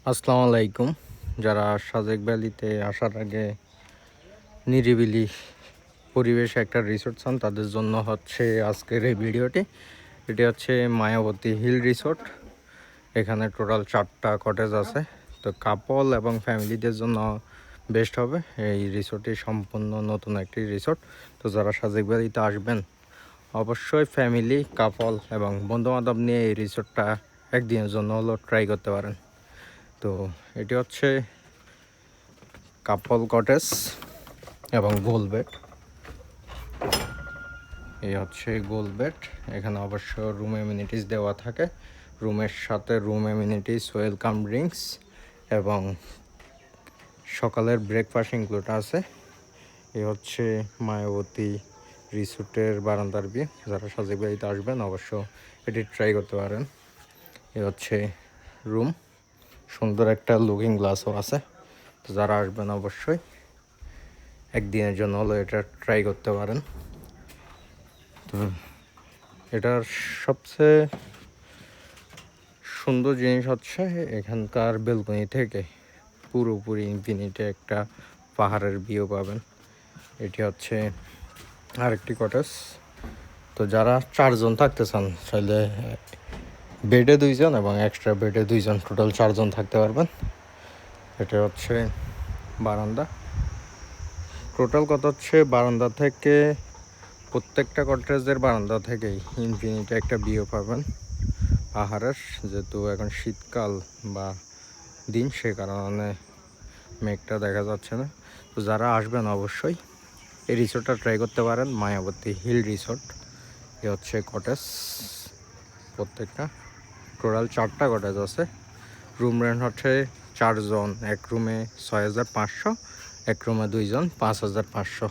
আসসালামু আলাইকুম। যারা সাজেক ভ্যালিতে আসার আগে নিরিবিলি পরিবেশে একটা রিসোর্ট চান তাদের জন্য হচ্ছে আজকের এই ভিডিওটি। এটি হচ্ছে মায়াবতী হিল রিসোর্ট। এখানে টোটাল 4টা কটেজ আছে। তো কাপল এবং ফ্যামিলিদের জন্য বেস্ট হবে। এই রিসোর্টটি সম্পূর্ণ নতুন একটি রিসোর্ট। তো যারা সাজেক ভ্যালিতে আসবেন অবশ্যই ফ্যামিলি, কাপল এবং বন্ধুবান্ধব নিয়ে এই রিসোর্টটা একদিনের জন্য হলো ট্রাই করতে পারেন। তো এটি হচ্ছে কাপল কটেজ এবং গোল বেড। এই হচ্ছে গোল বেড। এখানে অবশ্য রুম এমিনিটিস দেওয়া থাকে। রুমের সাথে রুম এমিনিটিস, ওয়েলকাম ড্রিঙ্কস এবং সকালের ব্রেকফাস্ট ইনক্লুড আছে। এই হচ্ছে মায়াবতী রিসোর্টের বারান্দার ভিউ। যারা সাজেক ভ্যালিতে আসবেন অবশ্য এটি ট্রাই করতে পারেন। এই হচ্ছে রুম, সুন্দর একটা লুকিং গ্লাসও আছে। তো যারা আসবেন অবশ্যই একদিনের জন্য হলো এটা ট্রাই করতে পারেন। তো এটার সবচেয়ে সুন্দর জিনিস হচ্ছে এখানকার বেলকনি থেকে পুরোপুরি ইনফিনিটে একটা পাহাড়ের ভিউ পাবেন। এটি হচ্ছে আরেকটি কটেজ। তো যারা 4 জন থাকতে চান চাইলে বেডে 2 জন এবং এক্সট্রা বেডে 2 জন, টোটাল 4 জন থাকতে পারবেন। এটা হচ্ছে বারান্দা। টোটাল কথা হচ্ছে বারান্দা থেকে প্রত্যেকটা কটেজের বারান্দা থেকেই ইনফিনিটে একটা ভিউ পাবেন পাহাড়ের। যেহেতু এখন শীতকাল বা দিন, সে কারণে মেঘটা দেখা যাচ্ছে না। তো যারা আসবেন অবশ্যই এই রিসোর্টটা ট্রাই করতে পারেন, মায়াবতী হিল রিসোর্ট। এ হচ্ছে কটেজ প্রত্যেকটা। টোটাল 4টা কটেজ আছে। রুম রেন্ট হচ্ছে 4 জন এক রুমে 6,500, এক রুমে 2 জন 5,500।